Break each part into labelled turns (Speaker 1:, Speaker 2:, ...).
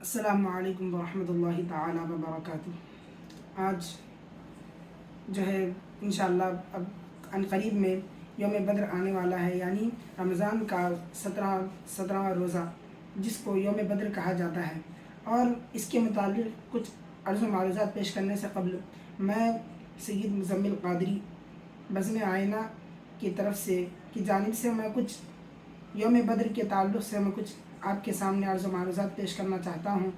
Speaker 1: السلام علیکم ورحمۃ اللہ تعالیٰ وبرکاتہ۔ آج جو ہے انشاءاللہ اب عنقریب میں یوم بدر آنے والا ہے، یعنی رمضان کا 17واں روزہ جس کو یوم بدر کہا جاتا ہے، اور اس کے متعلق کچھ عرض و معروضات پیش کرنے سے قبل میں سید مزمل قادری بزم آئینہ کی جانب سے میں کچھ یوم بدر کے تعلق سے میں کچھ آپ کے سامنے عرض و معروضات پیش کرنا چاہتا ہوں،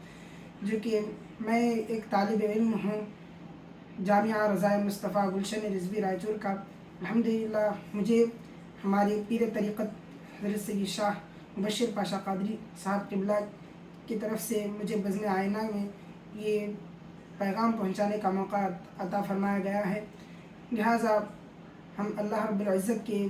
Speaker 1: جو کہ میں ایک طالب علم ہوں جامعہ رضائے مصطفیٰ گلشن رضوی رائچور کا۔ الحمدللہ مجھے ہمارے پیر طریقت حضرت سید شاہ مبشر پاشا قادری صاحب قبلہ کی طرف سے مجھے بزم آئینہ میں یہ پیغام پہنچانے کا موقع عطا فرمایا گیا ہے، لہٰذا ہم اللہ رب العزت کے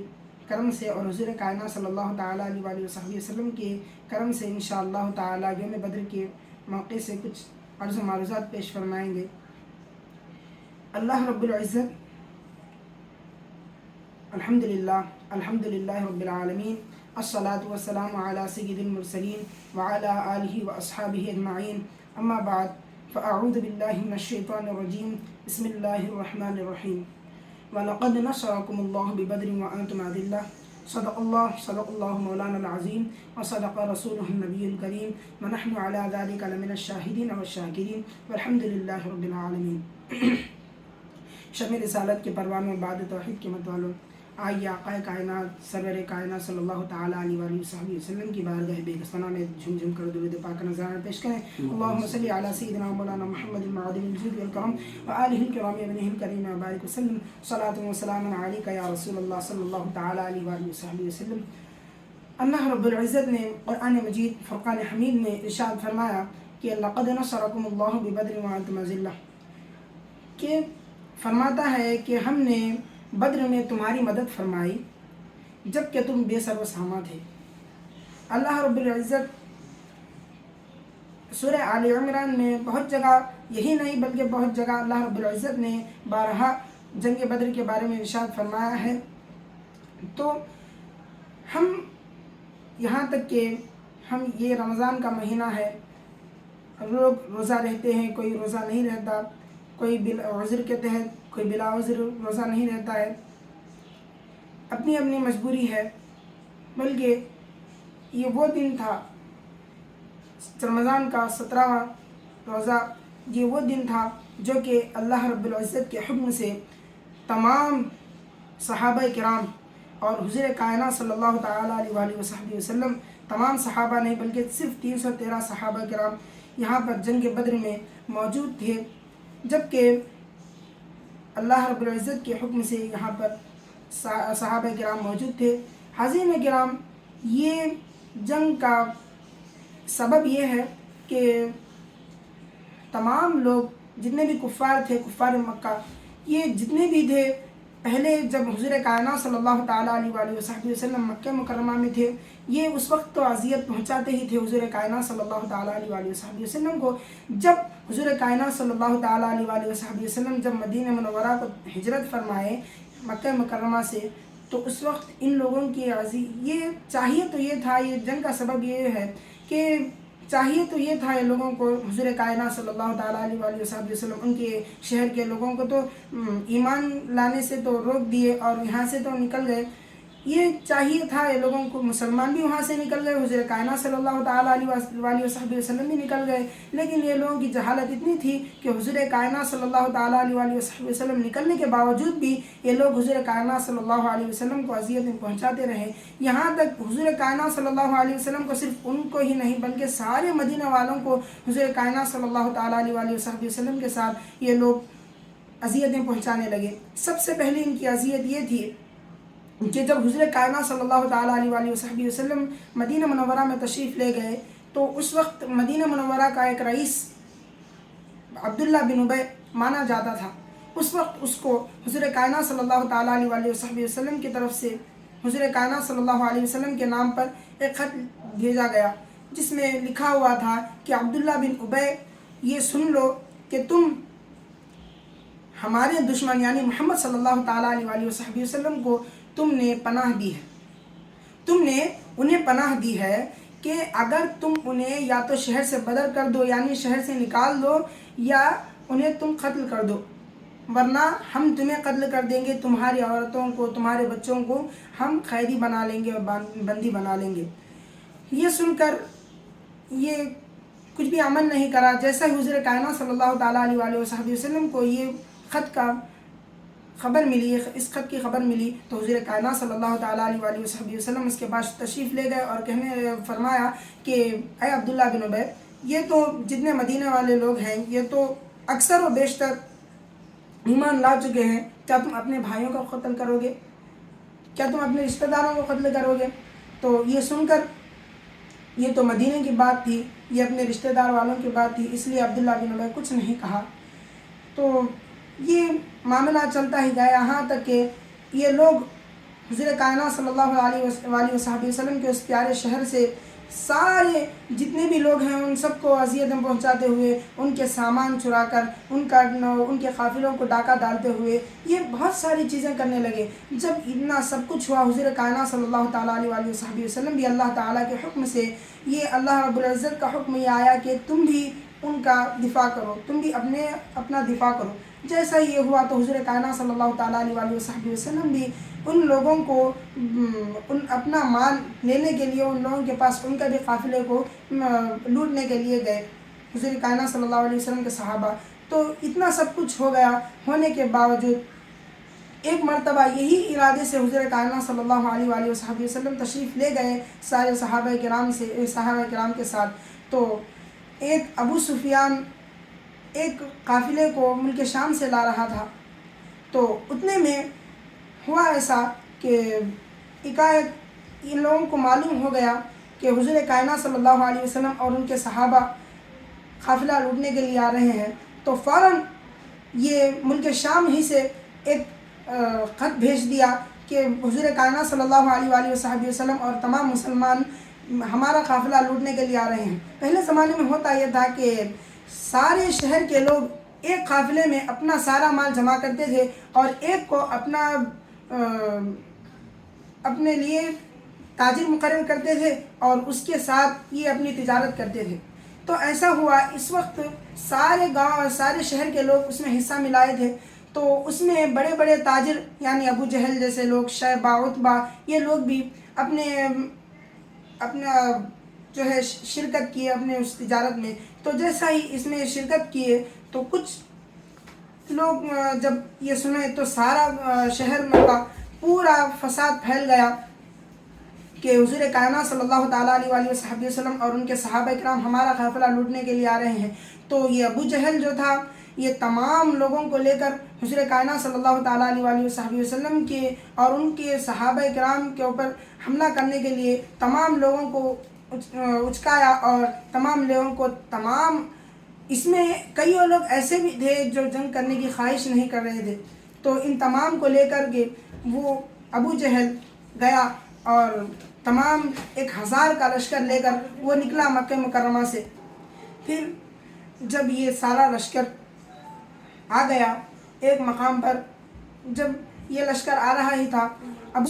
Speaker 1: کرم سے اور حضور کائنات صلی اللہ تعالیٰ علیہ وآلہ وسلم کے کرم سے انشاءاللہ تعالیٰ یوم بدر کے موقع سے کچھ عرض و معروضات پیش فرمائیں گے۔ اللہ رب العزت الحمدللہ رب العالمین، الصلاة والسلام علی سید المرسلین وعلی آلہ واصحابہ اجمعین، اما بعد فاعوذ باللہ من الشیطان الرجیم، بسم اللہ الرحمن الرحیم۔ وَلَقَدْ نَصَرَكُمُ اللَّهُ بِبَدْرٍ وَأَنْتُمْ أَذِلَّةٌ صدق اللہ مولانا العظیم وصدق رسولہ النبی الکریم ونحن علی ذلک لمن الشاہدین والشاکرین والحمد للہ رب العالمین۔ شب رسالت کے پروانوں بعد توحید کے متوالوں، آئیے آقا کائنات سرور کائنات صلی اللہ تعالیٰ علیہ وآلہ وسلم کی بارگاہ بیگستانہ میں جھم جھم کر درود پاک نذرانہ پیش کریں۔ اللہم صلی علی سیدنا مولانا محمد المعدن الجود والکرم وآلہ الکرام ابنہ الکریم وبارک وسلم، صلاۃ و سلام علیک یا رسول اللہ صلی اللہ تعالیٰ علیہ وآلہ وسلم۔ اللہ رب العزت نے قرآن مجید فرقان حمید میں ارشاد فرمایا کہ لقد نصرکم اللہ ببدر وانتم اذلہ، کہ فرماتا ہے کہ ہم نے بدر میں تمہاری مدد فرمائی جب کہ تم بے سر و ساماں تھے۔ اللہ رب العزت سورہ آل عمران میں بہت جگہ، یہی نہیں بلکہ بہت جگہ اللہ رب العزت نے بارہا جنگ بدر کے بارے میں ارشاد فرمایا ہے۔ تو ہم یہاں تک کہ ہم یہ رمضان کا مہینہ ہے، لوگ روزہ رہتے ہیں، کوئی روزہ نہیں رہتا، کوئی عذر کے تحت، کوئی بلا عذر روزہ نہیں رہتا ہے، اپنی اپنی مجبوری ہے، بلکہ یہ وہ دن تھا رمضان کا 17واں روزہ، یہ وہ دن تھا جو کہ اللہ رب العزت کے حکم سے تمام صحابہ کرام اور حضور کائنات صلی اللہ تعالیٰ علیہ وآلہ وسلم، تمام صحابہ نہیں بلکہ صرف 313 صحابہ کرام یہاں پر جنگ بدر میں موجود تھے، جبکہ اللہ رب العزت کے حکم سے یہاں پر صحابہ کرام موجود تھے۔ حاضرین کرام، یہ جنگ کا سبب یہ ہے کہ تمام لوگ جتنے بھی کفار تھے، کفار مکہ، یہ جتنے بھی تھے، پہلے جب حضور کائنات صلی اللہ تعالیٰ علیہ وآلہ وسلم مکہ مکرمہ میں تھے، یہ اس وقت تو اذیت پہنچاتے ہی تھے حضور کائنات صلی اللہ تعالیٰ علیہ وآلہ وسلم کو۔ جب حضور کائنات صلی اللہ تعالیٰ علیہ وآلہ وسلم جب مدینہ منورہ کو ہجرت فرمائے مکہ مکرمہ سے، تو اس وقت ان لوگوں کی یہ چاہیے تو یہ تھا، یہ جنگ کا سبب یہ ہے کہ چاہیے تو یہ تھا ان لوگوں کو، حضور کائنات صلی اللہ تعالیٰ علیہ وآلہ وسلم ان کے شہر کے لوگوں کو تو ایمان لانے سے تو روک دیے اور یہاں سے تو نکل گئے، یہ چاہیے تھا ان لوگوں کو، مسلمان بھی وہاں سے نکل گئے، حضور کائنات صلی اللہ تعالیٰ علیہ وآلہ وسلم بھی نکل گئے، لیکن یہ لوگوں کی جہالت اتنی تھی کہ حضور کائنات صلی اللہ تعالیٰ علیہ وآلہ وسلم نکلنے کے باوجود بھی یہ لوگ حضور کائنات صلی اللہ علیہ وسلم کو اذیتیں پہنچاتے رہے، یہاں تک حضور کائنات صلی اللہ علیہ وسلم کو صرف ان کو ہی نہیں بلکہ سارے مدینہ والوں کو حضور کائنات صلی اللہ تعالیٰ علیہ وآلہ وسلم کے ساتھ یہ لوگ اذیتیں پہنچانے لگے۔ سب سے پہلے ان کی اذیت یہ تھی کہ جب حضور کائنات صلی اللہ تعالیٰ علیہ وآلہ وسلم مدینہ منورہ میں تشریف لے گئے، تو اس وقت مدینہ منورہ کا ایک رئیس عبداللہ بن ابی مانا جاتا تھا، اس وقت اس کو حضور کائنات صلی اللہ تعالیٰ علیہ وآلہ وسلم کی طرف سے حضور کائنات صلی اللہ علیہ وسلم کے نام پر ایک خط بھیجا گیا، جس میں لکھا ہوا تھا کہ عبداللہ بن ابی، یہ سن لو کہ تم ہمارے دشمن یعنی محمد صلی اللہ تعالیٰ علیہ وآلہ وسلم کو تم نے پناہ دی ہے، تم نے انہیں پناہ دی ہے کہ اگر تم انہیں یا تو شہر سے بدر کر دو یعنی شہر سے نکال دو یا انہیں تم قتل کر دو، ورنہ ہم تمہیں قتل کر دیں گے، تمہاری عورتوں کو تمہارے بچوں کو ہم قیدی بنا لیں گے اور بندی بنا لیں گے۔ یہ سن کر یہ کچھ بھی عمل نہیں کرا۔ جیسا ہی حضور کائنات صلی اللہ تعالیٰ علیہ وآلہ وصحبہ وسلم کو یہ خط کا خبر ملی، اس خط کی خبر ملی، تو حضور کائنات صلی اللہ تعالیٰ علیہ وآلہ وصحبہ وسلم اس کے بعد تشریف لے گئے اور فرمایا کہ اے عبداللہ بن ابی، یہ تو جتنے مدینہ والے لوگ ہیں یہ تو اکثر و بیشتر ایمان لا چکے ہیں، کیا تم اپنے بھائیوں کو قتل کرو گے؟ کیا تم اپنے رشتہ داروں کو قتل کرو گے؟ تو یہ سن کر، یہ تو مدینہ کی بات تھی، یہ اپنے رشتہ دار والوں کی بات تھی، اس لیے عبداللہ بن ابی کچھ نہیں کہا۔ تو یہ معاملہ چلتا ہی گیا یہاں تک کہ یہ لوگ حضور کائنات صلی اللہ علیہ وآلہ وصحبہ وسلم کے اس پیارے شہر سے سارے جتنے بھی لوگ ہیں ان سب کو اذیتیں پہنچاتے ہوئے، ان کے سامان چرا کر، ان کے قافلوں کو ڈاکہ ڈالتے ہوئے یہ بہت ساری چیزیں کرنے لگے۔ جب اتنا سب کچھ ہوا، حضور کائنات صلی اللہ تعالیٰ علیہ وآلہ وصحبہ وسلم بھی اللہ تعالیٰ کے حکم سے، یہ اللہ رب العزت کا حکم یہ آیا کہ تم بھی ان کا دفاع کرو، تم بھی اپنا دفاع کرو۔ جیسا یہ ہوا تو حضور کائنات صلی اللہ تعالیٰ علیہ وآلہ وصحبہ وسلم بھی ان لوگوں کو اپنا مال لینے کے لیے، ان لوگوں کے پاس ان کے بھی قافلے کو لوٹنے کے لیے گئے، حضور کائنات صلی اللہ علیہ وسلم کے صحابہ۔ تو اتنا سب کچھ ہو گیا، ہونے کے باوجود ایک مرتبہ یہی ارادے سے حضور کائنات صلی اللہ علیہ وآلہ وصحبہ وسلم تشریف لے گئے سارے صحابہ کرام کے ساتھ۔ تو ایک ابو سفیان ایک قافلے کو ملک شام سے لا رہا تھا، تو اتنے میں ہوا ایسا کہ ایک ان لوگوں کو معلوم ہو گیا کہ حضور کائنات صلی اللہ علیہ وسلم اور ان کے صحابہ قافلہ لوٹنے کے لیے آ رہے ہیں۔ تو فوراً یہ ملک شام ہی سے ایک خط بھیج دیا کہ حضور کائنات صلی اللہ علیہ وآلہ وصحبہ وسلم اور تمام مسلمان ہمارا قافلہ لوٹنے کے لیے آ رہے ہیں۔ پہلے زمانے میں ہوتا یہ تھا کہ سارے شہر کے لوگ ایک قافلے میں اپنا سارا مال جمع کرتے تھے اور ایک کو اپنے لیے تاجر مقرر کرتے تھے اور اس کے ساتھ یہ اپنی تجارت کرتے تھے۔ تو ایسا ہوا، اس وقت سارے گاؤں سارے شہر کے لوگ اس میں حصہ ملائے تھے، تو اس میں بڑے بڑے تاجر یعنی ابو جہل جیسے لوگ، شیبہ، عتبہ، یہ لوگ بھی اپنا جو ہے شرکت کیے اپنے اس تجارت میں۔ تو جیسا ہی اس میں شرکت کیے تو کچھ لوگ جب یہ سنے تو سارا شہر میں کا پورا فساد پھیل گیا کہ حضور کائنات صلی اللہ تعالیٰ علیہ وآلہ وصحبہ وسلم اور ان کے صحابہ کرام ہمارا قافلہ لوٹنے کے لیے آ رہے ہیں۔ تو یہ ابو جہل جو تھا یہ تمام لوگوں کو لے کر حضور کائنات صلی اللہ تعالیٰ علیہ وآلہ وصحبہ وسلم کے اور ان کے صحابہ کرام کے اوپر حملہ کرنے کے لیے تمام لوگوں کو اچکایا اور تمام لوگوں کو اس میں کئی لوگ ایسے بھی تھے جو جنگ کرنے کی خواہش نہیں کر رہے تھے۔ تو ان تمام کو لے کر کے وہ ابو جہل گیا اور تمام 1000 کا لشکر لے کر وہ نکلا مکہ مکرمہ سے۔ پھر جب یہ سارا لشکر آ گیا ایک مقام پر، جب یہ لشکر آ رہا ہی تھا، ابو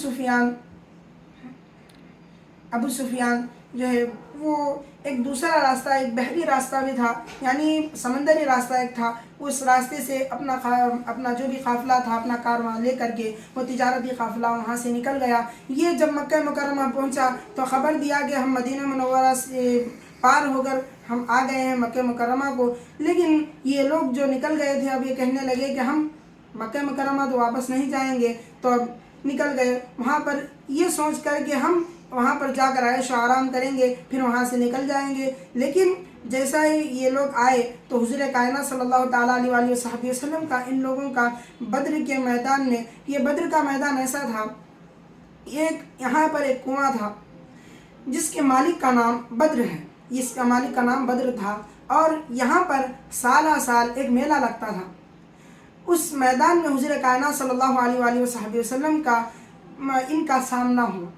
Speaker 1: سفیان جو ہے وہ ایک دوسرا راستہ، ایک بحری راستہ بھی تھا، یعنی سمندری راستہ ایک تھا، اس راستے سے اپنا جو بھی قافلہ تھا اپنا کارواں لے کر کے وہ تجارتی قافلہ وہاں سے نکل گیا۔ یہ جب مکہ مکرمہ پہنچا تو خبر دیا کہ ہم مدینہ منورہ سے پار ہو کر ہم آ گئے ہیں مکہ مکرمہ کو، لیکن یہ لوگ جو نکل گئے تھے اب یہ کہنے لگے کہ ہم مکہ مکرمہ تو واپس نہیں جائیں گے، تو اب نکل گئے وہاں پر یہ سوچ کر کہ ہم وہاں پر جا کر عیش و آرام کریں گے پھر وہاں سے نکل جائیں گے۔ لیکن جیسا ہی یہ لوگ آئے تو حضور کائنات صلی اللہ تعالیٰ علیہ وآلہ وصحبہ وسلم کا ان لوگوں کا بدر کے میدان میں، یہ بدر کا میدان ایسا تھا، یہاں پر ایک کنواں تھا جس کے مالک کا نام بدر ہے، اس کا مالک کا نام بدر تھا، اور یہاں پر سالہ سال ایک میلہ لگتا تھا۔ اس میدان میں حضور کائنات صلی اللہ علیہ وآلہ وصحبہ وسلم کا ان کا سامنا ہوا۔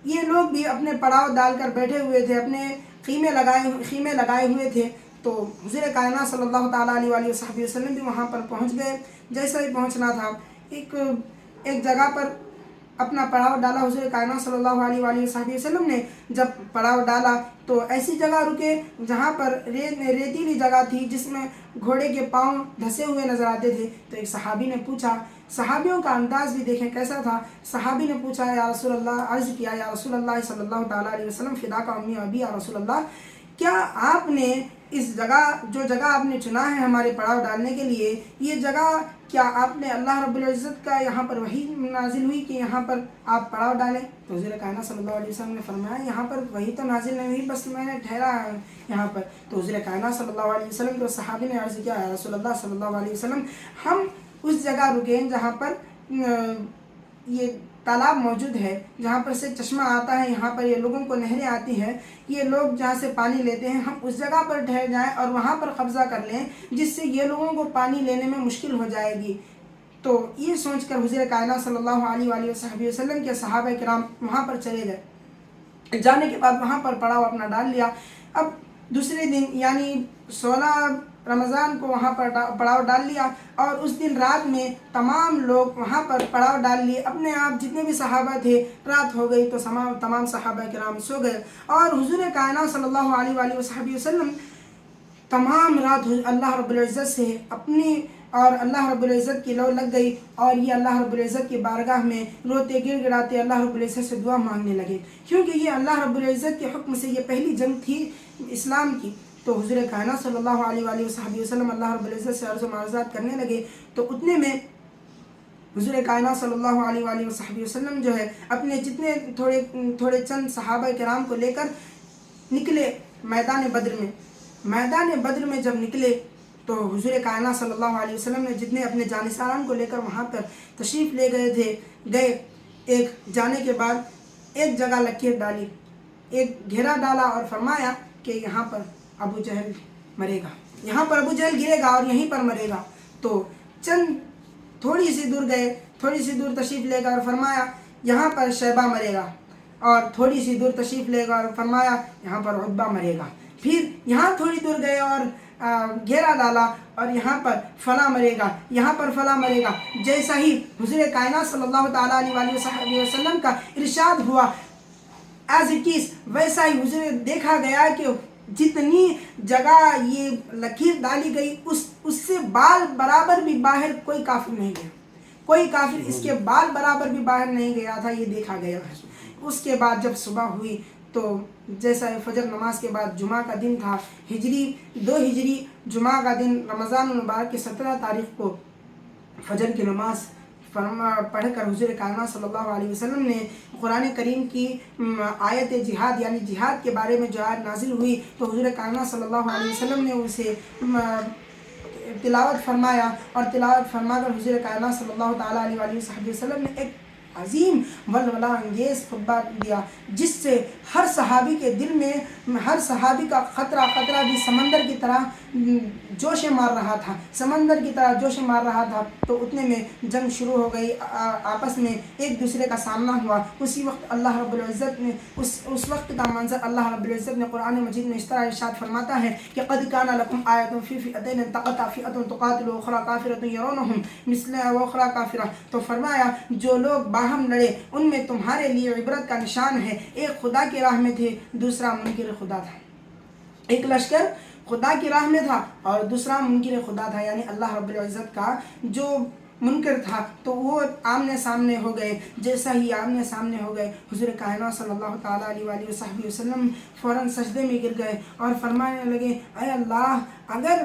Speaker 1: یہ لوگ بھی اپنے پڑاؤ ڈال کر بیٹھے ہوئے تھے، اپنے خیمے لگائے ہوئے تھے، تو حضور کائنات صلی اللہ تعالیٰ علیہ وآلہ وصحبہ وسلم بھی وہاں پر پہنچ گئے۔ جیسا ہی پہنچنا تھا ایک جگہ پر اپنا پڑاؤ ڈالا حضور کائنات صلی اللہ علیہ وآلہ وسلم نے جب پڑاؤ ڈالا تو ایسی جگہ رکے جہاں پر ریتیلی جگہ تھی جس میں گھوڑے کے پاؤں دھسے ہوئے نظر آتے تھے. تو ایک صحابی نے پوچھا، صحابیوں کا انداز بھی دیکھیں کیسا تھا. صحابی نے پوچھا یا رسول اللہ، عرض کیا یا رسول اللہ صلی اللہ تعالیٰ علیہ وسلم فداک امی و ابی یا رسول اللہ، کیا آپ نے اس جگہ جو جگہ آپ نے چنا ہے ہمارے پڑاؤ ڈالنے کے لیے، یہ جگہ کیا آپ نے اللہ رب العزت کا یہاں پر وحی نازل ہوئی کہ یہاں پر آپ پڑاؤ ڈالیں؟ تو حضور کائنات صلی اللہ علیہ وسلم نے فرمایا یہاں پر وحی تو نازل نہیں ہوئی، بس میں نے ٹھہرا یہاں پر. تو حضور کائنات صلی اللہ علیہ وسلم کو صحابی نے عرض کیا یا رسول اللہ صلی اللہ علیہ وسلم، ہم اس جگہ رکے جہاں پر یہ تالاب موجود ہے، جہاں پر سے چشمہ آتا ہے، یہاں پر یہ لوگوں کو نہریں آتی ہیں، یہ لوگ جہاں سے پانی لیتے ہیں، ہم اس جگہ پر ٹھہر جائیں اور وہاں پر قبضہ کر لیں جس سے یہ لوگوں کو پانی لینے میں مشکل ہو جائے گی. تو یہ سوچ کر حضور کائنات صلی اللہ علیہ وآلہ وسلم کے صحابہ کرام وہاں پر چلے گئے. جانے کے بعد وہاں پر پڑاؤ اپنا ڈال لیا. اب دوسرے دن یعنی 16 رمضان کو وہاں پر پڑاؤ ڈال لیا اور اس دن رات میں تمام لوگ وہاں پر پڑاؤ ڈال لیے اپنے آپ. جتنے بھی صحابہ تھے رات ہو گئی تو تمام صحابہ کرام سو گئے اور حضور کائنات صلی اللہ علیہ وآلہ وسلم تمام رات اللہ رب العزت سے اپنی اور اللہ رب العزت کی لو لگ گئی اور یہ اللہ رب العزت کی بارگاہ میں روتے گر گڑاتے اللہ رب العزت سے دعا مانگنے لگے، کیونکہ یہ اللہ رب العزت کے حکم سے یہ پہلی جنگ تھی اسلام کی. تو حضور کائنات صلی اللہ علیہ وآلہ وسلم اللہ رب العزت سے عرض و معذرات کرنے لگے. تو اتنے میں حضور کائنات صلی اللہ علیہ وآلہ وسلم جو ہے اپنے جتنے تھوڑے چند صحابہ کرام کو لے کر نکلے میدان بدر میں. میدان بدر میں جب نکلے تو حضور کائنات صلی اللہ علیہ وسلم نے جتنے اپنے جانثاران کو لے کر وہاں پر تشریف لے گئے ایک جانے کے بعد ایک جگہ لکیر ڈالی، ایک گھیرا ڈالا اور فرمایا کہ یہاں پر ابو جہل مرے گا، یہاں پر ابو جہل گرے گا اور یہیں پر مرے گا. تو چند تھوڑی سی دور گئے، تھوڑی سی دور تشریف لے گا اور فرمایا یہاں پر شیبہ مرے گا، اور تھوڑی سی دور تشریف لے گا اور فرمایا یہاں پر عتبہ مرے گا. پھر یہاں تھوڑی دور گئے اور گھیرا ڈالا اور یہاں پر فلاں مرے گا، یہاں پر فلاں مرے گا. جیسا ہی حضور کائنات صلی اللہ تعالیٰ علیہ وسلم کا ارشاد ہوا ایز اٹ از ویسا ہی حضور دیکھا گیا کہ جتنی جگہ یہ لکیر ڈالی گئی اس سے بال برابر بھی باہر کوئی کافر نہیں گیا، کوئی کافر اس کے بال برابر بھی باہر نہیں گیا تھا، یہ دیکھا گیا. اس کے بعد جب صبح ہوئی تو جیسا فجر نماز کے بعد جمعہ کا دن تھا، دو ہجری جمعہ کا دن رمضان المبارک کی 17 تاریخ کو فجر کی نماز پڑھ کر حضور کائنات صلی اللہ علیہ وسلم نے قرآن کریم کی آیت جہاد یعنی جہاد کے بارے میں جو آیت نازل ہوئی تو حضور کائنات صلی اللہ علیہ وسلم نے اسے تلاوت فرمایا اور تلاوت فرما کر حضور کائنات صلی اللہ تعالیٰ علیہ وسلم نے ایک عظیم ولولہ انگیز خطبہ دیا جس سے ہر صحابی کے دل میں ہر صحابی کا خطرہ بھی سمندر کی طرح جوش مار رہا تھا، سمندر کی طرح جوش مار رہا تھا. تو اتنے میں جنگ شروع ہو گئی، آپس میں ایک دوسرے کا سامنا ہوا. اسی وقت اللہ رب العزت نے اس وقت کا منظر اللہ رب العزت نے قرآن مجید میں اس طرح ارشاد فرماتا ہے کہ قد کان لکم آیۃ فی فئتین التقطا فئۃ تقاتل واخری کافرۃ یرونہم مثل واخری کافرہ. تو فرمایا جو لوگ باہم لڑے ان میں تمہارے لیے عبرت کا نشان ہے، ایک خدا کی راہ میں تھے دوسرا منکر خدا تھا. ایک لشکر خدا کی راہ میں تھا اور دوسرا منکر خدا تھا، یعنی اللہ رب العزت کا جو منکر تھا تو وہ آمنے سامنے ہو گئے. جیسا ہی آمنے سامنے ہو گئے حضور کائنات صلی اللہ تعالیٰ علیہ وسلم فوراً سجدے میں گر گئے اور فرمانے لگے اے اللہ، اگر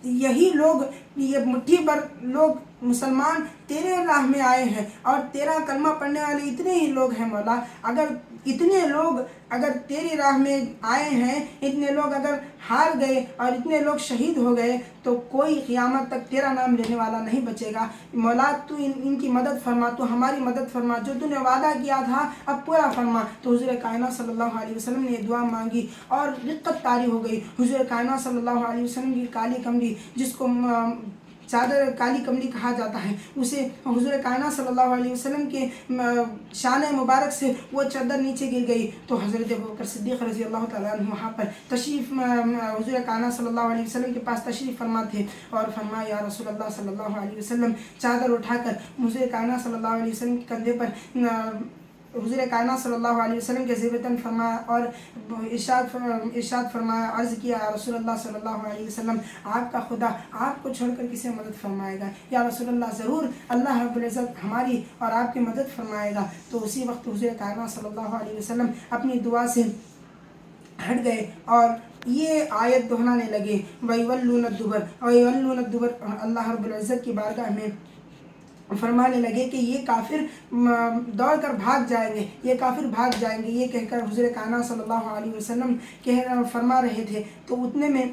Speaker 1: یہی لوگ یہ مٹھی بھر لوگ مسلمان تیرے راہ میں آئے ہیں اور تیرا کلمہ پڑھنے والے اتنے ہی لوگ ہیں مولا، اگر اتنے لوگ اگر تیری راہ میں آئے ہیں، اتنے لوگ اگر ہار گئے اور اتنے لوگ شہید ہو گئے تو کوئی قیامت تک تیرا نام لینے والا نہیں بچے گا. مولا تو ان کی مدد فرما، تو ہماری مدد فرما، جو تو نے وعدہ کیا تھا اب پورا فرما. تو حضور کائنات صلی اللہ علیہ وسلم نے یہ دعا مانگی اور رقت طاری ہو گئی. حضور کائنات صلی اللہ علیہ وسلم کی کالی کمری جس کو چادر کالی کملی کہا جاتا ہے، اسے حضور کائنات صلی اللہ علیہ وسلم کے شان مبارک سے وہ چادر نیچے گر گئی، تو حضرت ابوبکر صدیق رضی اللہ تعالیٰ عنہ وہاں پر تشریف حضور کائنات صلی اللہ علیہ وسلم کے پاس تشریف فرما تھے، اور فرمایا یا رسول اللہ صلی اللہ علیہ وسلم، چادر اٹھا کر حضور کائنات صلی اللہ علیہ وسلم کے کندھے پر حضور کائنات صلی اللہ علیہ وسلم کے زیب تن فرمایا، اور ارشاد فرمایا، عرض کیا یا رسول اللہ صلی اللہ علیہ وسلم، آپ کا خدا آپ کو چھوڑ کر کسے مدد فرمائے گا؟ یا رسول اللہ ضرور اللہ رب العزت ہماری اور آپ کی مدد فرمائے گا۔ تو اسی وقت حضور کائنات صلی اللہ علیہ وسلم اپنی دعا سے ہٹ گئے اور یہ آیت دہرانے لگے، وَيُوَلُّونَ الدُّبُرَ وَيُوَلُّونَ الدُّبُرَ۔ اللہ رب العزت کی بارگاہ میں فرمانے لگے کہ یہ کافر دوڑ کر بھاگ جائیں گے، یہ کافر بھاگ جائیں گے، یہ کہہ کر حضور کائنات صلی اللہ علیہ وسلم فرما رہے تھے، تو اتنے میں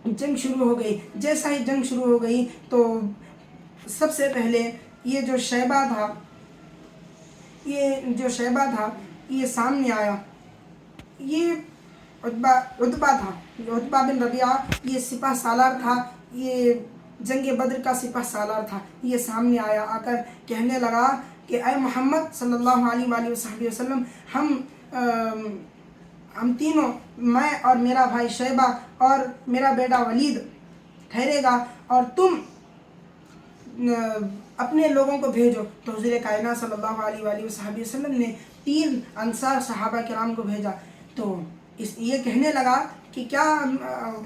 Speaker 1: جنگ شروع ہو گئی۔ جیسا ہی جنگ شروع ہو گئی تو سب سے پہلے یہ جو شیبہ تھا یہ سامنے آیا، یہ عتبہ تھا، عتبہ بن ربیعہ، یہ سپہ سالار تھا، یہ جنگ بدر کا سپہ سالار تھا۔ یہ سامنے آیا، آ کر کہنے لگا کہ اے محمد صلی اللہ علیہ وآلہ وسلم، ہم تینوں، میں اور میرا بھائی شیبہ اور میرا بیٹا ولید ٹھہرے گا، اور تم اپنے لوگوں کو بھیجو۔ تو حضور کائنات صلی اللہ علیہ وآلہ وسلم نے 3 انصار صحابہ کرام کو بھیجا۔ تو یہ کہنے لگا کہ کیا،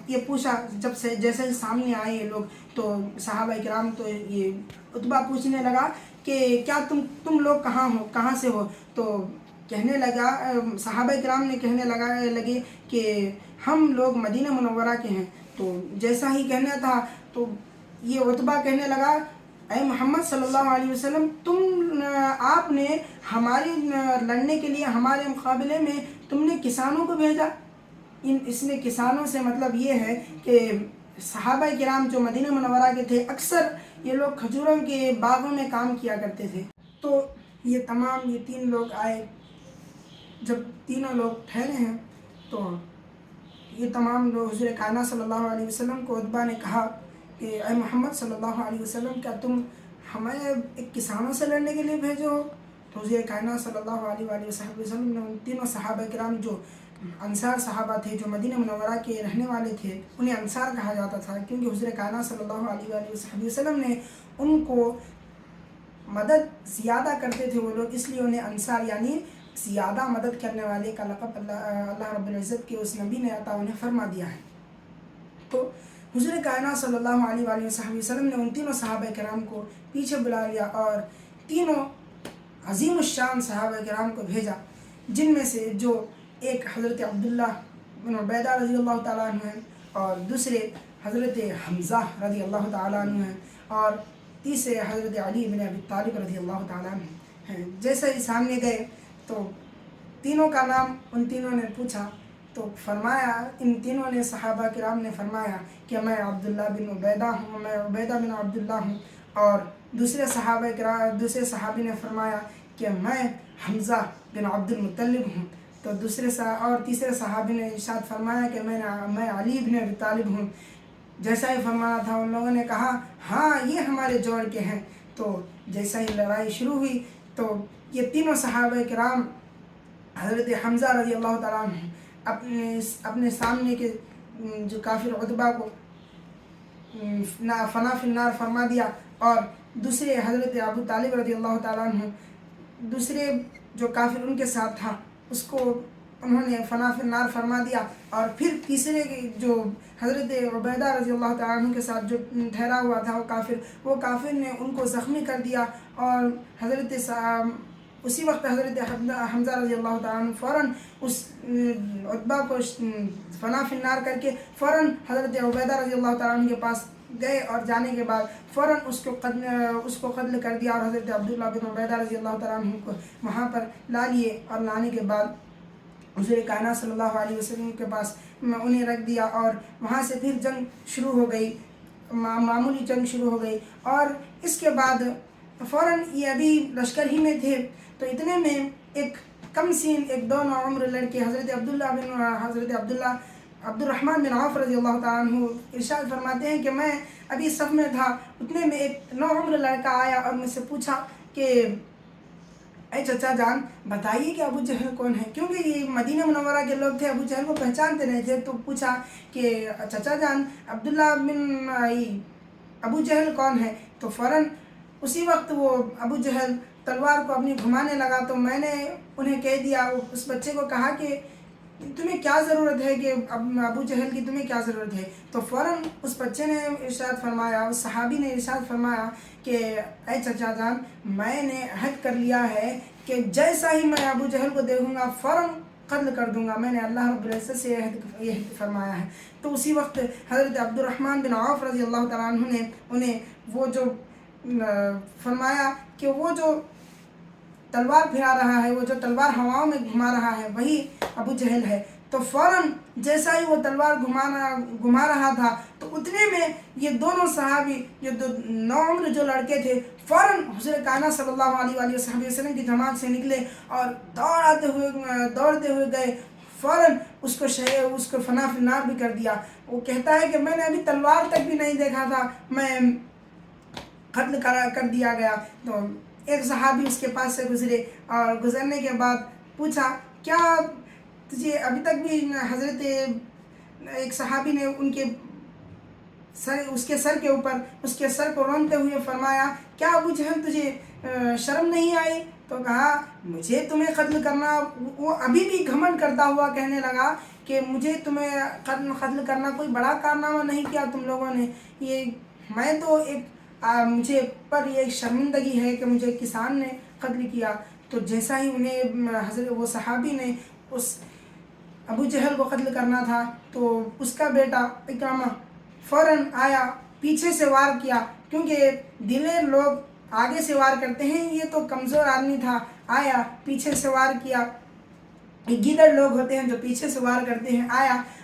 Speaker 1: یہ پوچھا جیسے ہی سامنے آئے یہ لوگ، تو صحابہ کرام تو یہ عتبہ پوچھنے لگا کہ کیا تم لوگ کہاں سے ہو؟ تو کہنے لگا، صحابہ کرام نے کہنے لگے کہ ہم لوگ مدینہ منورہ کے ہیں۔ تو جیسا ہی کہنا تھا تو یہ عتبہ کہنے لگا، اے محمد صلی اللہ علیہ وسلم، آپ نے ہمارے لڑنے کے لیے ہمارے مقابلے میں تم نے کسانوں کو بھیجا۔ اس میں کسانوں سے مطلب یہ ہے کہ صحابہ کرام جو مدینہ منورہ کے تھے، اکثر یہ لوگ کھجوروں کے باغوں میں کام کیا کرتے تھے۔ تو یہ 3 لوگ آئے، جب تینوں لوگ ٹھہرے ہیں تو یہ تمام لوگ حضور کائنات صلی اللہ علیہ وسلم کو عتبہ نے کہا کہ اے محمد صلی اللہ علیہ وسلم، کیا تم ہمیں ایک کسانوں سے لڑنے کے لیے بھیجو ہو؟ تو حضور کائنات صلی اللہ علیہ وآلہ وسلم نے ان تینوں صحابہ کرام جو انصار صحابہ تھے، جو مدینہ منورہ کے رہنے والے تھے، انہیں انصار کہا جاتا تھا، کیونکہ حضور کائنات صلی اللہ علیہ وآلہ وسلم نے ان کو مدد زیادہ کرتے تھے وہ لوگ، اس لیے انہیں انصار یعنی زیادہ مدد کرنے والے کا لقب اللہ رب العزت کے اس نبی نے عطا انہیں فرما دیا ہے۔ تو حضور کائنات صلی اللہ علیہ وآلہ وسلم نے ان تینوں صحابہ کرام کو پیچھے بلا لیا اور تینوں عظیم الشان صحابہ کرام کو بھیجا، جن میں سے جو ایک حضرت عبداللہ بن عبیدہ رضی اللہ تعالیٰ عنہ ہیں، اور دوسرے حضرت حمزہ رضی اللہ تعالیٰ عنہ ہیں، اور تیسرے حضرت علی بن ابی طالب رضی اللہ تعالیٰ عنہ ہیں۔ جیسے ہی سامنے گئے تو تینوں کا نام ان تینوں نے پوچھا، تو فرمایا، ان تینوں نے صحابہ کرام نے فرمایا کہ میں عبداللہ بن عبیدہ ہوں، میں عبیدہ بن عبداللہ ہوں، اور دوسرے صحابی نے فرمایا کہ میں حمزہ بن عبد المطلب ہوں، تو تیسرے صحابی نے ارشاد فرمایا کہ میں علی بن ابی طالب ہوں۔ جیسا ہی فرمانا تھا ان لوگوں نے کہا ہاں یہ ہمارے جوڑ کے ہیں۔ تو جیسا ہی لڑائی شروع ہوئی تو یہ تینوں صحابہ کرام حضرت حمزہ رضی اللہ تعالیٰ عنہ اپنے سامنے کے جو کافر عتبہ کو فنا فی النار فرما دیا، اور دوسرے حضرت ابو طالب رضی اللہ تعالیٰ عنہ دوسرے جو کافر ان کے ساتھ تھا اس کو انہوں نے فنا فی النار فرما دیا، اور پھر تیسرے جو حضرت عبیدہ رضی اللہ تعالیٰ عنہ کے ساتھ جو ٹھہرا ہوا تھا وہ کافر نے ان کو زخمی کر دیا، اور اسی وقت حضرت حمزہ رضی اللہ تعالیٰ عنہ فوراً اس عتبہ کو فنا فی النار کر کے فوراً حضرت عبیدہ رضی اللہ تعالیٰ عنہ کے پاس گئے، اور جانے کے بعد فوراً اس کو قتل کر دیا، اور حضرت عبداللہ بن عبیدہ رضی اللہ تعالیٰ عنہ کو وہاں پر لا لیے، اور لانے کے بعد حضور کائنات صلی اللہ علیہ وسلم کے پاس انہیں رکھ دیا، اور وہاں سے پھر جنگ شروع ہو گئی، معمولی جنگ شروع ہو گئی، اور اس کے بعد فوراً یہ ابھی لشکر ہی میں تھے، تو اتنے میں ایک کم سین ایک 2 نوعمر لڑکے حضرت عبداللہ عبد الرحمن بن عوف رضی اللہ تعالیٰ عنہ ارشاد فرماتے ہیں کہ میں ابھی صف میں تھا، اتنے میں ایک نوعمر لڑکا آیا اور مجھ سے پوچھا کہ اے چچا جان بتائیے کہ ابو جہل کون ہے، کیونکہ یہ مدینہ منورہ کے لوگ تھے، ابو جہل کو پہچانتے نہیں تھے، تو پوچھا کہ چچا جان عبداللہ بن ابو جہل کون ہے؟ تو فوراً اسی وقت وہ ابو جہل تلوار کو اپنی گھمانے لگا، تو میں نے انہیں کہہ دیا، اس بچے کو کہا کہ تمہیں کیا ضرورت ہے، کہ ابو جہل کی تمہیں کیا ضرورت ہے؟ تو فوراً اس بچے نے ارشاد فرمایا، اس صحابی نے ارشاد فرمایا کہ اے چچا جان میں نے عہد کر لیا ہے کہ جیسا ہی میں ابو جہل کو دیکھوں گا فوراً قتل کر دوں گا، میں نے اللہ رب العزت سے یہ عہد فرمایا ہے۔ تو اسی وقت حضرت عبد الرحمن بن عوف رضی اللہ تعالیٰ عنہ نے انہیں وہ جو فرمایا کہ وہ جو تلوار پھرا رہا ہے، وہ جو تلوار ہواؤں میں گھما رہا ہے وہی ابو جہل ہے۔ تو فوراً جیسا ہی وہ تلوار گھما رہا تھا تو اتنے میں یہ دونوں صحابی، یہ نوعمر جو لڑکے تھے، فوراً حضور کائنات صلی اللہ علیہ وآلہ وسلم کی جماعت سے نکلے اور دوڑتے ہوئے گئے، فوراً اس کو فنا فی النار بھی کر دیا۔ وہ کہتا ہے کہ میں نے ابھی تلوار تک بھی نہیں دیکھا تھا، میں قتل کر دیا گیا۔ تو ایک صحابی اس کے پاس سے گزرے اور گزرنے کے بعد پوچھا کیا تجھے ابھی تک بھی حضرت ایک صحابی نے اس کے سر کے اوپر اس کے سر کو رونتے ہوئے فرمایا کیا ابو جہل تجھے شرم نہیں آئی؟ تو کہا مجھے تمہیں قتل کرنا، وہ ابھی بھی گھمنڈ کرتا ہوا کہنے لگا کہ مجھے تمہیں قتل کرنا کوئی بڑا کارنامہ نہیں کیا تم لوگوں نے، یہ میں تو مجھے پر یہ شرمندگی ہے کہ مجھے کسان نے قتل کیا۔ تو جیسا ہی انہیں حضرت وہ صحابی نے اس ابو جہل کو قتل کرنا تھا تو اس کا بیٹا اکرمہ فوراً آیا، پیچھے سے وار کیا، کیونکہ دلیر لوگ آگے سے وار کرتے ہیں، یہ تو کمزور آدمی تھا، آیا پیچھے سے وار کیا، گیدڑ لوگ ہوتے ہیں جو پیچھے سے وار کرتے ہیں،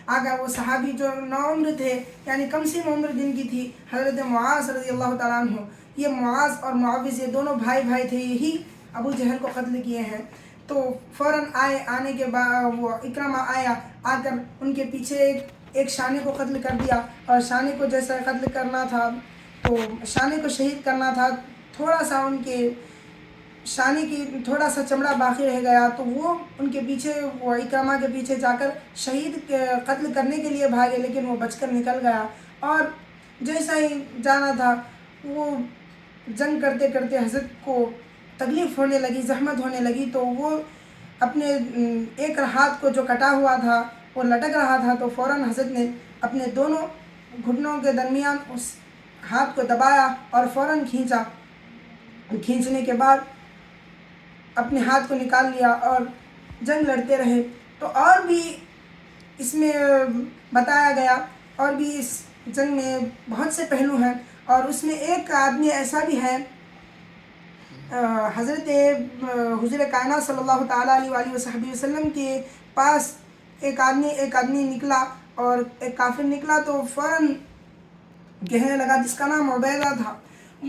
Speaker 1: آگا وہ صحابی جو نوعمر تھے، یعنی کم سی عمر جن کی تھی، حضرت معاذ رضی اللہ تعالیٰ عنہ، یہ معاذ اور معاوض یہ دونوں بھائی تھے، یہی ابو جہل کو قتل کیے ہیں۔ تو فوراً آنے کے بعد وہ اکرمہ آیا، آ کر ان کے پیچھے ایک شانے کو قتل کر دیا، اور شانے کو جیسا قتل کرنا تھا تو شانے کو شہید کرنا تھا، تھوڑا سا ان کے شانے کی تھوڑا سا چمڑا باقی رہ گیا، تو وہ ان کے پیچھے وہ اکرمہ کے پیچھے جا کر شہید قتل کرنے کے لیے بھاگے، لیکن وہ بچ کر نکل گیا، اور جیسا ہی جانا تھا وہ جنگ کرتے کرتے حضرت کو تکلیف ہونے لگی، زحمت ہونے لگی، تو وہ اپنے ایک ہاتھ کو جو کٹا ہوا تھا وہ لٹک رہا تھا، تو فوراً حضرت نے اپنے دونوں گھٹنوں کے درمیان اس ہاتھ کو دبایا اور فوراً کھینچنے کے بعد اپنے ہاتھ کو نکال لیا اور جنگ لڑتے رہے۔ تو اور بھی اس میں بتایا گیا، اور بھی اس جنگ میں بہت سے پہلو ہیں، اور اس میں ایک آدمی ایسا بھی ہے، حضرت حضور کائنات صلی اللہ تعالیٰ علیہ وآلہ وسلم کے پاس ایک آدمی نکلا، اور ایک کافر نکلا، تو فوراً کہنے لگا، جس کا نام عبیدہ تھا،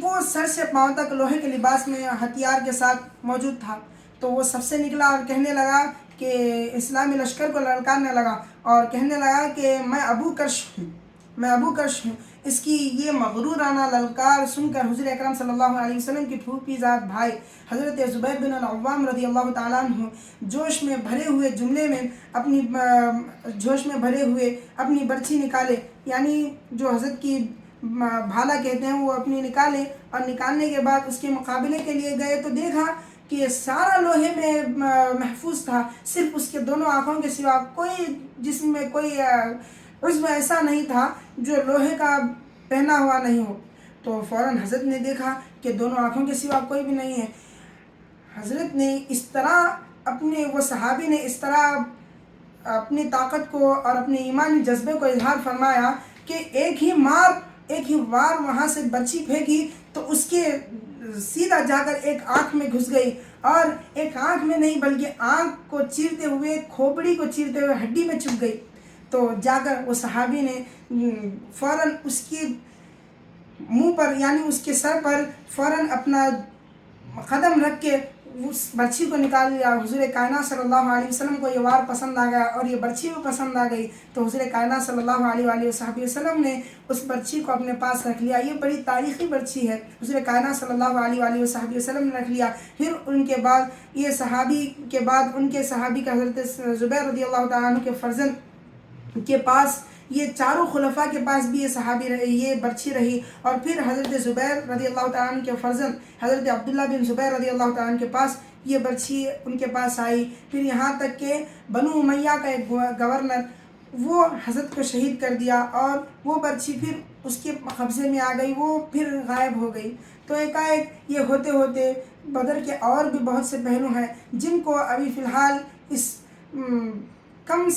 Speaker 1: وہ سر سے پاؤں تک لوہے کے لباس میں ہتھیار کے ساتھ موجود تھا، تو وہ سب سے نکلا اور کہنے لگا کہ اسلامی لشکر کو للکارنے لگا اور کہنے لگا کہ میں ابو کرش ہوں۔ اس کی یہ مغرورانہ للکار سن کر حضور اکرم صلی اللہ علیہ وسلم کی پھوپھی ذات بھائی حضرت زبیر بن العوام رضی اللہ تعالیٰ عنہ جوش میں بھرے ہوئے اپنی برچھی نکالے، یعنی جو حضرت کی بھالا کہتے ہیں، وہ اپنی نکالے، اور نکالنے کے بعد اس کے مقابلے کے لیے گئے تو دیکھا کہ سارا لوہے میں محفوظ تھا، صرف اس کے دونوں آنکھوں کے سوا کوئی جسم میں کوئی عضو ایسا نہیں تھا جو لوہے کا پہنا ہوا نہیں ہو۔ تو فوراً حضرت نے دیکھا کہ دونوں آنکھوں کے سوا کوئی بھی نہیں ہے۔ حضرت نے اس طرح وہ صحابی نے اس طرح اپنی طاقت کو اور اپنے ایمانی جذبے کو اظہار فرمایا کہ ایک ہی وار وہاں سے برچھی پھینکی تو اس کے سیدھا جا کر ایک آنکھ میں گھس گئی، اور ایک آنکھ میں نہیں بلکہ آنکھ کو چیرتے ہوئے، کھوپڑی کو چیرتے ہوئے ہڈی میں چبھ گئی۔ تو جا کر وہ صحابی نے فوراً اس کی منہ پر، یعنی اس کے سر پر فوراً اپنا قدم رکھ کے اس برچھی کو نکال لیا. حضور کائنات صلی اللہ علیہ وسلم کو یہ وار پسند آ گیا اور یہ برچھی بھی پسند آ گئی, تو حضور کائنات صلی اللہ علیہ وسلم نے اس برچھی کو اپنے پاس رکھ لیا. یہ بڑی تاریخی برچھی ہے, حضور کائنات صلی اللہ علیہ وسلم نے رکھ لیا. پھر ان کے بعد یہ صحابی کے بعد ان کے صحابی کا حضرت زبیر رضی اللہ تعالیٰ عنہ کے فرزند کے پاس, یہ چاروں خلفاء کے پاس بھی یہ برچھی رہی. اور پھر حضرت زبیر رضی اللہ تعالیٰ عنہ کے فرزند حضرت عبداللہ بن زبیر رضی اللہ تعالیٰ عنہ کے پاس یہ برچھی ان کے پاس آئی. پھر یہاں تک کہ بنو امیہ کا ایک گورنر وہ حضرت کو شہید کر دیا اور وہ برچھی پھر اس کے قبضے میں آ گئی, وہ پھر غائب ہو گئی. تو ایک یہ ہوتے ہوتے بدر کے اور بھی بہت سے پہلو ہیں جن کو ابھی فی الحال اس کم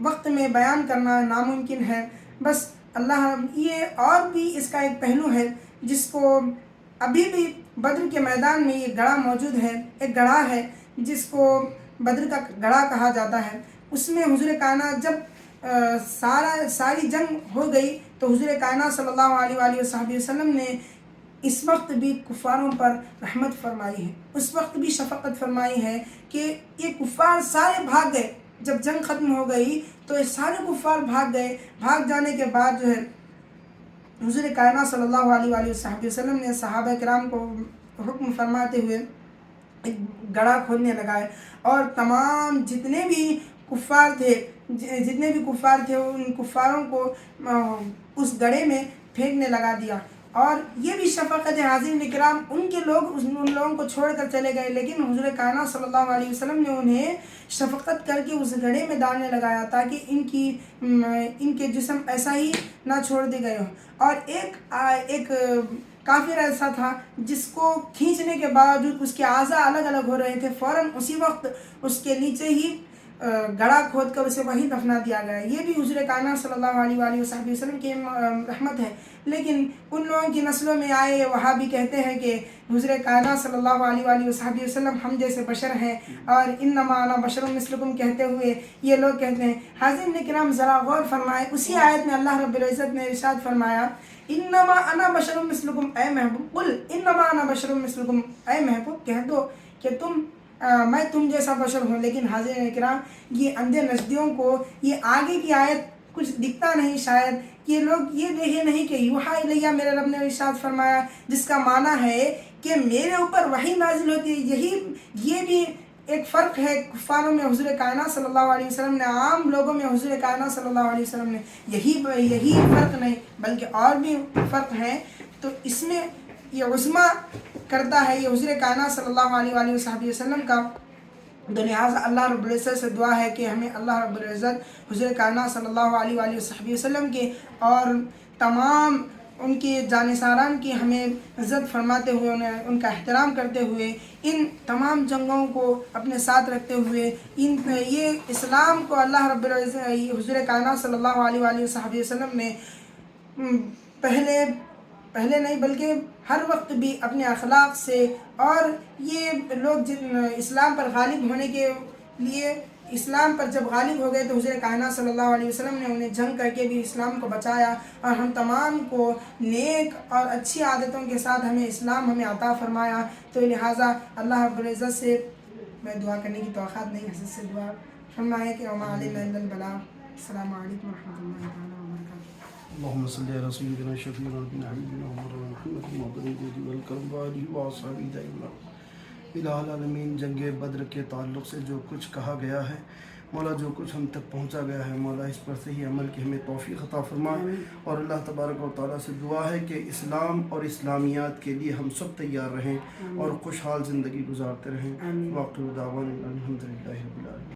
Speaker 1: وقت میں بیان کرنا ناممکن ہے. بس اللہ, یہ اور بھی اس کا ایک پہلو ہے جس کو ابھی بھی بدر کے میدان میں یہ گڑھا موجود ہے. ایک گڑھا ہے جس کو بدر کا گڑھا کہا جاتا ہے. اس میں حضور کائنات جب ساری جنگ ہو گئی تو حضور کائنات صلی اللہ علیہ وسلم نے اس وقت بھی کفاروں پر رحمت فرمائی ہے, اس وقت بھی شفقت فرمائی ہے کہ یہ کفار سارے بھاگ گئے. جب جنگ ختم ہو گئی تو یہ سارے کفار بھاگ گئے. بھاگ جانے کے بعد جو ہے حضور کائنات صلی اللہ علیہ وسلم نے صحابہ کرام کو حکم فرماتے ہوئے ایک گڑھا کھودنے لگائے اور تمام جتنے بھی کفار تھے ان کفاروں کو اس گڑھے میں پھینکنے لگا دیا. اور یہ بھی شفقت ہے حاضرین کرام, ان لوگوں کو چھوڑ کر چلے گئے, لیکن حضور کائنات صلی اللہ علیہ وسلم نے انہیں شفقت کر کے اس گڑھے میں ڈالنے لگایا تاکہ ان کے جسم ایسا ہی نہ چھوڑ دیے گئے ہوں. اور ایک کافر ایسا تھا جس کو کھینچنے کے باوجود اس کے اعضاء الگ الگ ہو رہے تھے, فوراً اسی وقت اس کے نیچے ہی گڑھا کھود کر اسے وہیں دفنا دیا گیا. یہ بھی حضور کائنات صلی اللہ علیہ وسلم کی رحمت ہے. لیکن ان لوگوں کی نسلوں میں آئے وہابی کہتے ہیں کہ حضور کائنات صلی اللہ علیہ وسلم ہم جیسے بشر ہیں, اور انما انا بشر مثلکم کہتے ہوئے یہ لوگ کہتے ہیں. حاضرین کرام ذرا غور فرمائیں, اسی آیت میں اللہ رب العزت نے ارشاد فرمایا انما انا بشر مثلکم, اے محبوب قل انما انا بشر مثلکم, اے محبوب کہہ دو کہ میں تم جیسا بشر ہوں. لیکن حاضرین کرام یہ اندھے نزدیوں کو یہ آگے کی آیت کچھ دکھتا نہیں, شاید یہ لوگ یہ دیکھے نہیں کہ یوحا الیہ میرے رب نے ارشاد فرمایا, جس کا معنی ہے کہ میرے اوپر وحی نازل ہوتی ہے. یہ بھی ایک فرق ہے کفاروں میں حضور کائنات صلی اللہ علیہ وسلم نے, عام لوگوں میں حضور کائنات صلی اللہ علیہ وسلم نے. یہی فرق نہیں بلکہ اور بھی فرق ہیں. تو اس میں یہ عظمہ کرتا ہے یہ حضور کائنات صلی اللہ علیہ وسلم کا. تو لہٰذا اللہ رب العزت سے دعا ہے کہ ہمیں اللہ رب العزت حضور کائنات صلی اللہ علیہ وسلم کے اور تمام ان کے جانثاران کی ہمیں عزت فرماتے ہوئے ان کا احترام کرتے ہوئے, ان تمام جنگوں کو اپنے ساتھ رکھتے ہوئے یہ اسلام کو اللہ رب العزت حضور کائنات صلی اللہ علیہ وسلم نے پہلے نہیں بلکہ ہر وقت بھی اپنے اخلاق سے, اور یہ لوگ اسلام پر غالب ہونے کے لیے اسلام پر جب غالب ہو گئے تو حضور کائنات صلی اللہ علیہ وسلم نے انہیں جنگ کر کے بھی اسلام کو بچایا, اور ہم تمام کو نیک اور اچھی عادتوں کے ساتھ اسلام ہمیں عطا فرمایا. تو لہٰذا اللہ رب العزت سے میں دعا کرنے کی توقعات نہیں, حضرت سے دعا فرمائے کہ وما علینا الا البلاغ. السلام علیکم ورحمۃ اللہ تعالیٰ وبرکاتہ.
Speaker 2: اللهم صل على سيدنا شفيعنا حبيبنا ومولانا محمد معظم الجود والكرم وآله وأصحابه دائما إلى العالمین. جنگ بدر کے تعلق سے جو کچھ کہا گیا ہے مولا, جو کچھ ہم تک پہنچا گیا ہے مولا, اس پر صحیح عمل کی ہمیں توفیق عطا فرمائے. اور اللہ تبارک و تعالیٰ سے دعا ہے کہ اسلام اور اسلامیات کے لیے ہم سب تیار رہیں اور خوشحال زندگی گزارتے رہیں. واقع دعوانا الحمدللہ رب العالمین.